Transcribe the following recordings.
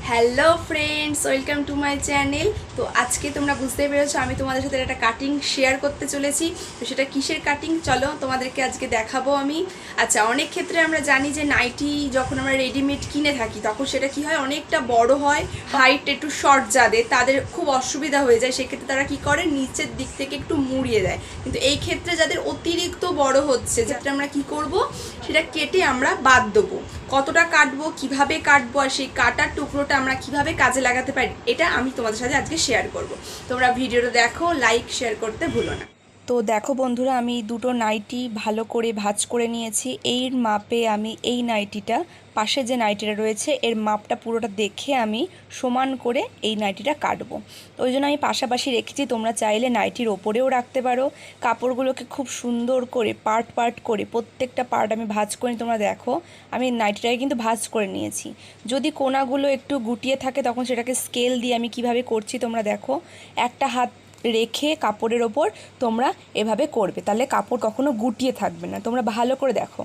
Hello friends, welcome to my channel. তো আজকে তোমরা বুঝতেই পেরেছো আমি তোমাদের সাথে একটা কাটিং শেয়ার করতে চলেছি। তো সেটা কিসের কাটিং চলো তোমাদেরকে আজকে দেখাবো আমি। আচ্ছা, অনেক ক্ষেত্রে আমরা জানি যে নাইটি যখন আমরা রেডিমেড কিনে থাকি তখন সেটা কি হয়, অনেকটা বড় হয়, হাইট একটু শর্ট, যাদের তাদের খুব অসুবিধা হয়ে যায়। সেক্ষেত্রে তারা কি করে, নিচের দিক থেকে একটু মুড়িয়ে দেয়। কিন্তু এই ক্ষেত্রে যাদের অতিরিক্ত বড় হচ্ছে, যাতে আমরা কি করব, সেটা কেটে আমরা বাদ দেবো। কতটা কাটবো, কিভাবে কাটবো, আর সেই কাটার টুকরোটা আমরা কিভাবে কাজে লাগাতে পারি, এটা আমি তোমাদের সাথে আজকে শেয়ার করব। তোমরা ভিডিওটা দেখো, লাইক শেয়ার করতে ভুলো না। তো দেখো বন্ধুরা, আমি দুটো নাইটি ভালো করে ভাঁজ করে নিয়েছি। এর মাপে আমি এই নাইটিটা, পাশে যে নাইটিটা রয়েছে এর মাপটা পুরোটা দেখে আমি সমান করে এই নাইটিটা কাটবো। তো ওই জন্য আমি পাশাপাশি রেখেছি। তোমরা চাইলে নাইটির ওপরেও রাখতে পারো। কাপড়গুলোকে খুব সুন্দর করে পার্ট পার্ট করে প্রত্যেকটা পার্ট আমি ভাঁজ করে, তোমরা দেখো আমি নাইটিটাকে কিন্তু ভাঁজ করে নিয়েছি। যদি কোনাগুলো একটু গুটিয়ে থাকে তখন সেটাকে স্কেল দিয়ে আমি কিভাবে করছি তোমরা দেখো। একটা হাত রেখে কাপড়ের ওপর তোমরা এভাবে করবে, তাহলে কাপড় কখনো গুটিয়ে থাকবে না। তোমরা ভালো করে দেখো,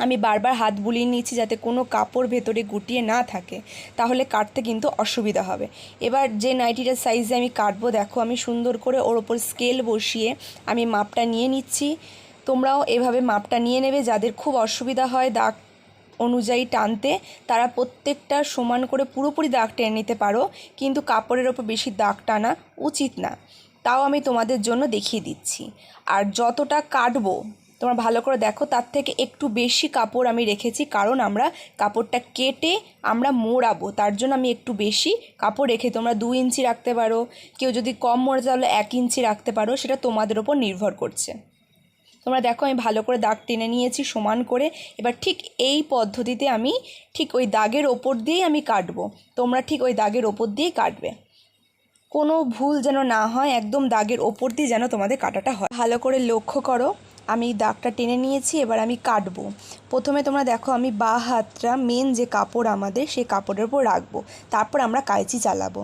আমি বারবার হাত বুলিয়ে নিচ্ছি যাতে কোনো কাপড় ভেতরে গুটিয়ে না থাকে, তাহলে কাটতে কিন্তু অসুবিধা হবে। এবার যে নাইটিটার সাইজে আমি কাটবো, দেখো আমি সুন্দর করে ওর ওপর স্কেল বসিয়ে আমি মাপটা নিয়ে নিচ্ছি। তোমরাও এভাবে মাপটা নিয়ে নেবে। যাদের খুব অসুবিধা হয় দাগ অনুযায়ী টানতে, তারা প্রত্যেকটা সমান করে পুরোপুরি দাগ টেনে নিতে পারো, কিন্তু কাপড়ের ওপর বেশি দাগ টানা উচিত না। তাও আমি তোমাদের জন্য দেখিয়ে দিচ্ছি। আর যতটা কাটবো তোমরা ভালো করে দেখো, তার থেকে একটু বেশি কাপড় আমি রেখেছি, কারণ আমরা কাপড়টা কেটে আমরা মোড়াবো, তার জন্য আমি একটু বেশি কাপড় রেখে। তোমরা 2 ইঞ্চি রাখতে পারো, কেউ যদি কম মোড়ে তাহলে 1 ইঞ্চি রাখতে পারো, সেটা তোমাদের ওপর নির্ভর করছে। তোমরা দেখো আমি ভালো করে দাগ টেনে নিয়েছি সমান করে। এবার ঠিক এই পদ্ধতিতে আমি ঠিক ওই দাগের ওপর দিয়েই আমি কাটবো। তোমরা ঠিক ওই দাগের ওপর দিয়েই কাটবে, কোনো ভুল যেন না হয়, একদম দাগের ওপর দিয়ে যেন তোমাদের কাটাটা হয়। ভালো করে লক্ষ্য করো, আমি দাগটা টেনে নিয়েছি, এবার আমি কাটবো। প্রথমে তোমরা দেখো আমি বাঁ হাতটা মেন যে কাপড় আমাদের সেই কাপড়ের উপর রাখবো, তারপর আমরা কাঁচি চালাবো,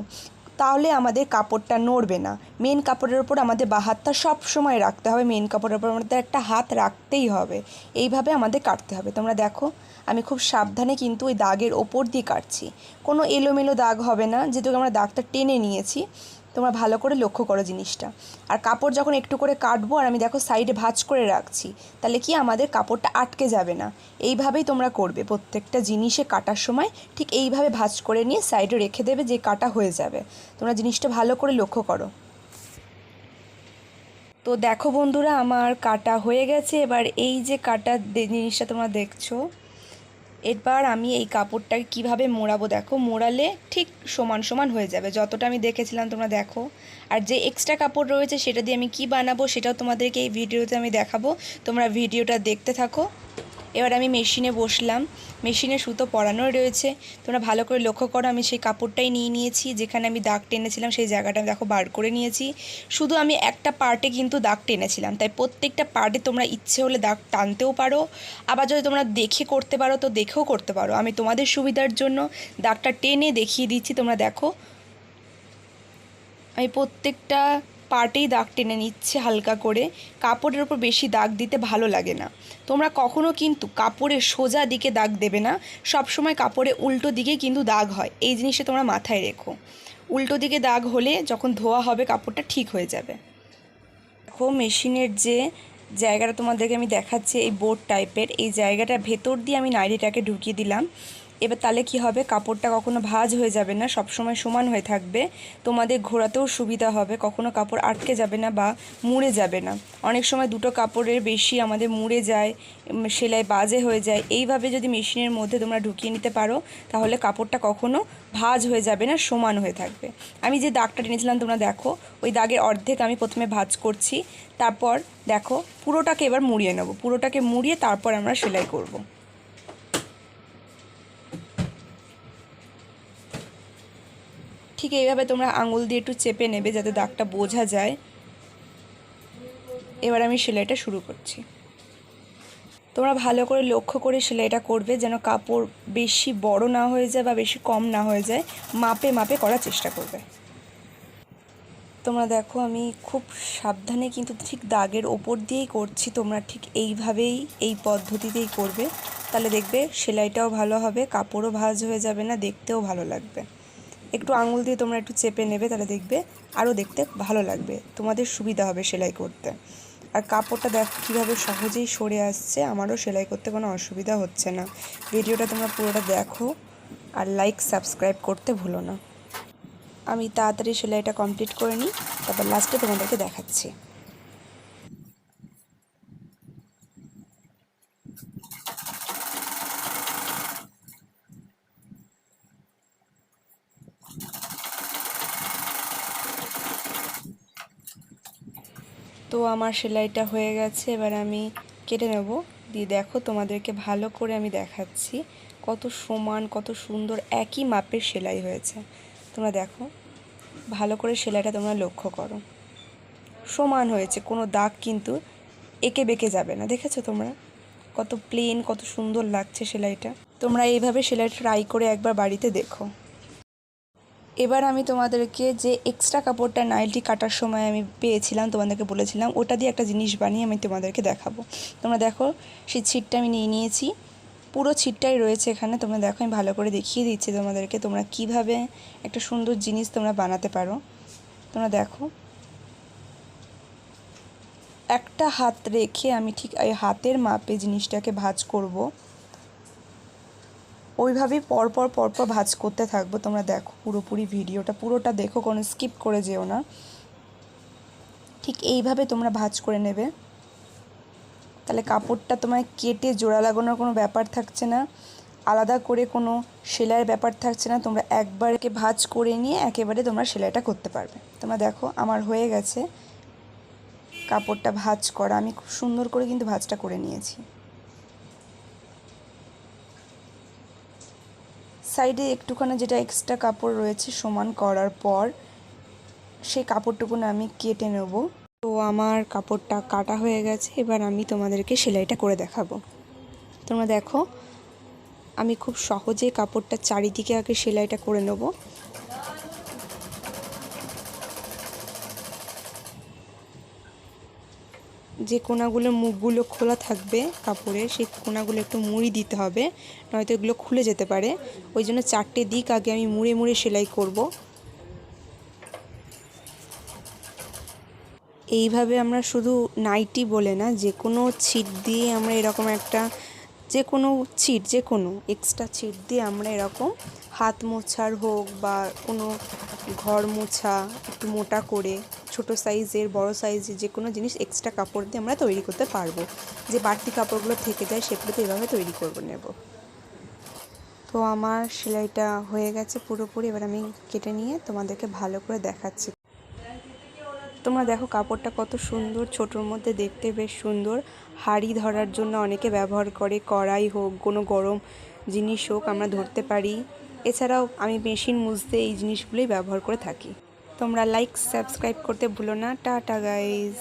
তাহলে আমাদের কাপড়টা নড়বে না। মেন কাপড়ের ওপর আমাদের বাঁ হাতটা সব সময় রাখতে হবে, মেন কাপড়ের ওপর আমাদের একটা হাত রাখতেই হবে। এইভাবে আমাদের কাটতে হবে। তোমরা দেখো আমি খুব সাবধানে কিন্তু ওই দাগের ওপর দিয়ে কাটছি, কোনো এলোমেলো দাগ হবে না, যেহেতু আমরা দাগটা টেনে নিয়েছি। তোমরা ভালো করে লক্ষ্য করো জিনিসটা। আর কাপড় যখন একটু করে কাটবো, আর আমি দেখো সাইডে ভাঁজ করে রাখছি, তাহলে কি আমাদের কাপড়টা আটকে যাবে না। এইভাবেই তোমরা করবে প্রত্যেকটা জিনিসে কাটার সময়, ঠিক এইভাবে ভাঁজ করে নিয়ে সাইডে রেখে দেবে, যে কাটা হয়ে যাবে। তোমরা জিনিসটা ভালো করে লক্ষ্য করো। তো দেখো বন্ধুরা, আমার কাটা হয়ে গেছে। এবার এই যে কাটা জিনিসটা তোমরা দেখছো, এবার আমি এই কাপড়টাকে কিভাবে মোড়াবো, দেখো মোড়ালে ঠিক সমান সমান হয়ে যাবে, যতটা আমি দেখেছিলাম তোমরা দেখো। আর যে এক্সট্রা কাপড় রয়েছে সেটা দিয়ে আমি কি বানাবো সেটাও তোমাদেরকে এই ভিডিওতে আমি দেখাবো। তোমরা ভিডিওটা দেখতে থাকো। এবার আমি মেশিনে বসলাম, মেশিনে সুতো পরানোই রয়েছে। তোমরা ভালো করে লক্ষ্য করো, আমি সেই কাপড়টাই নিয়ে নিয়েছি, যেখানে আমি দাগ টেনেছিলাম সেই জায়গাটা আমি দেখো বার করে নিয়েছি। শুধু আমি একটা পার্টে কিন্তু দাগ টেনেছিলাম, তাই প্রত্যেকটা পার্টে তোমরা ইচ্ছে হলে দাগ টানতেও পারো, আবার যদি তোমরা দেখে করতে পারো তো দেখেও করতে পারো। আমি তোমাদের সুবিধার জন্য দাগটা টেনে দেখিয়ে দিচ্ছি। তোমরা দেখো আমি প্রত্যেকটা পার্টেই দাগ টেনে নিচ্ছে হালকা করে। কাপড়ের ওপর বেশি দাগ দিতে ভালো লাগে না। তোমরা কখনো কিন্তু কাপড়ের সোজা দিকে দাগ দেবে না, সব সময় কাপড়ে উল্টো দিকে কিন্তু দাগ হয়, এই জিনিসটা তোমরা মাথায় রেখো। উল্টো দিকে দাগ হলে যখন ধোয়া হবে কাপড়টা ঠিক হয়ে যাবে। দেখো মেশিনের যে জায়গাটা তোমাদেরকে আমি দেখাচ্ছি, এই বোর্ড টাইপের এই জায়গাটার ভেতর দিয়ে আমি নাইটিটাকে ঢুকিয়ে দিলাম। এবার তাহলে কি হবে, কাপড়টা কখনো ভাঁজ হয়ে যাবে না, সব সময় সমান হয়ে থাকবে। তোমাদের ঘোরাতেও সুবিধা হবে, কখনো কাপড় আটকে যাবে না বা মুড়ে যাবে না। অনেক সময় দুটো কাপড়ের বেশি আমাদের মুড়ে যায়, সেলাই বাজে হয়ে যায়। এইভাবে যদি মেশিনের মধ্যে তোমরা ঢুকিয়ে নিতে পারো, তাহলে কাপড়টা কখনো ভাঁজ হয়ে যাবে না, সমান হয়ে থাকবে। আমি যে দাগটা টেনেছিলাম তোমরা দেখো, ওই দাগের অর্ধেক আমি প্রথমে ভাঁজ করছি, তারপর দেখো পুরোটাকে এবার মুড়িয়ে নেব। পুরোটাকে মুড়িয়ে তারপর আমরা সেলাই করব। ঠিক এইভাবে তোমরা আঙুল দিয়ে একটু চেপে নেবে যাতে দাগটা বোঝা যায়। এবার আমি সেলাইটা শুরু করছি। তোমরা ভালো করে লক্ষ্য করে সেলাইটা করবে, যেন কাপড় বেশি বড় না হয়ে যায় বা বেশি কম না হয়ে যায়, মাপে মাপে করার চেষ্টা করবে। তোমরা দেখো আমি খুব সাবধানে কিন্তু ঠিক দাগের ওপর দিয়েই করছি, তোমরা ঠিক এইভাবেই এই পদ্ধতিতেই করবে, তাহলে দেখবে সেলাইটাও ভালো হবে, কাপড়ও ভাঁজ হয়ে যাবে না, দেখতেও ভালো লাগবে। একটু আঙুল দিয়ে তোমরা একটু চেপে নেবে, তাহলে দেখবে আরও দেখতে ভালো লাগবে, তোমাদের সুবিধা হবে সেলাই করতে। আর কাপড়টা দেখো কীভাবে সহজেই সরে আসছে, আমারও সেলাই করতে কোনো অসুবিধা হচ্ছে না। ভিডিওটা তোমরা পুরোটা দেখো আর লাইক সাবস্ক্রাইব করতে ভুলো না। আমি তাড়াতাড়ি সেলাইটা কমপ্লিট করে নিই, তারপর লাস্টে তোমাদেরকে দেখাচ্ছি। তো আমার সেলাইটা হয়ে গেছে, এবার আমি কেটে নেব। দিয়ে দেখো তোমাদেরকে ভালো করে আমি দেখাচ্ছি কত সমান কত সুন্দর একই মাপের সেলাই হয়েছে। তোমরা দেখো ভালো করে সেলাইটা তোমরা লক্ষ্য করো, সমান হয়েছে, কোনো দাগ কিন্তু এঁকে বেঁকে যাবে না। দেখেছো তোমরা কত প্লেন কত সুন্দর লাগছে সেলাইটা। তোমরা এইভাবে সেলাই ট্রাই করে একবার বাড়িতে দেখো। এবার আমি তোমাদেরকে যে এক্সট্রা কাপড়টা নাইটি কাটার সময় আমি পেয়েছিলাম, তোমাদেরকে বলেছিলাম ওটা দিয়ে একটা জিনিস বানিয়ে আমি তোমাদেরকে দেখাবো। তোমরা দেখো সেই ছিটটা আমি নিয়ে নিয়েছি, পুরো ছিটটাই রয়েছে এখানে। তোমরা দেখো আমি ভালো করে দেখিয়ে দিচ্ছি তোমাদেরকে তোমরা কিভাবে একটা সুন্দর জিনিস তোমরা বানাতে পারো। তোমরা দেখো একটা হাত রেখে আমি ঠিক এই হাতের মাপে জিনিসটাকে ভাঁজ করব, ওইভাবেই পরপর ভাঁজ করতে থাকবো। তোমরা দেখো পুরোপুরি ভিডিওটা পুরোটা দেখো, কোনো স্কিপ করে যেও না। ঠিক এইভাবে তোমরা ভাঁজ করে নেবে, তাহলে কাপড়টা তোমার কেটে জোড়া লাগানোর কোনো ব্যাপার থাকছে না, আলাদা করে কোনো সেলাইয়ের ব্যাপার থাকছে না। তোমরা একবারকে ভাঁজ করে নিয়ে একেবারে তোমরা সেলাইটা করতে পারবে। তোমরা দেখো আমার হয়ে গেছে কাপড়টা ভাঁজ করা, আমি খুব সুন্দর করে কিন্তু ভাঁজটা করে নিয়েছি। সাইডে একটুখানি যেটা এক্সট্রা কাপড় রয়েছে সমান করার পর সেই কাপড়টুকু আমি কেটে নেব। তো আমার কাপড়টা কাটা হয়ে গেছে, এবার আমি তোমাদেরকে সেলাইটা করে দেখাবো। তোমরা দেখো আমি খুব সহজে কাপড়টা চারিদিকে আগে সেলাইটা করে নেব। যে কোনাগুলো মুখগুলো খোলা থাকবে কাপড়ের, সেই কোনাগুলো একটু মুড়ি দিতে হবে, নয়তো এগুলো খুলে যেতে পারে। ওই জন্য চারটে দিক আগে আমি মুড়ে মুড়ে সেলাই করব। এইভাবে আমরা শুধু নাইটি বলে না, যে কোনো ছিট দিয়ে আমরা এরকম একটা যে কোনো ছিট, যে কোনো এক্সট্রা ছিট দিয়ে আমরা এরকম হাত মোছার হোক বা কোনো ঘর মোছা একটু মোটা করে ছোট সাইজের বড় সাইজের যে কোনো জিনিস এক্সট্রা কাপড় দিয়ে আমরা তৈরি করতে পারবো। যে বাড়তি কাপড়গুলো থেকে যায় সেগুলোতে এভাবে তৈরি করবো নেব। তো আমার সেলাইটা হয়ে গেছে পুরোপুরি, এবার আমি কেটে নিয়ে তোমাদেরকে ভালো করে দেখাচ্ছি। তোমরা দেখো কাপড়টা কত সুন্দর, ছোটোর মধ্যে দেখতে বেশ সুন্দর। হাঁড়ি ধরার জন্য অনেকে ব্যবহার করে, কড়াই হোক কোনো গরম জিনিস হোক আমরা ধরতে পারি। এছাড়াও আমি মেশিন মুছতে এই জিনিসগুলোই ব্যবহার করে থাকি। তোমরা লাইক সাবস্ক্রাইব করতে ভুলো না। Tata guys.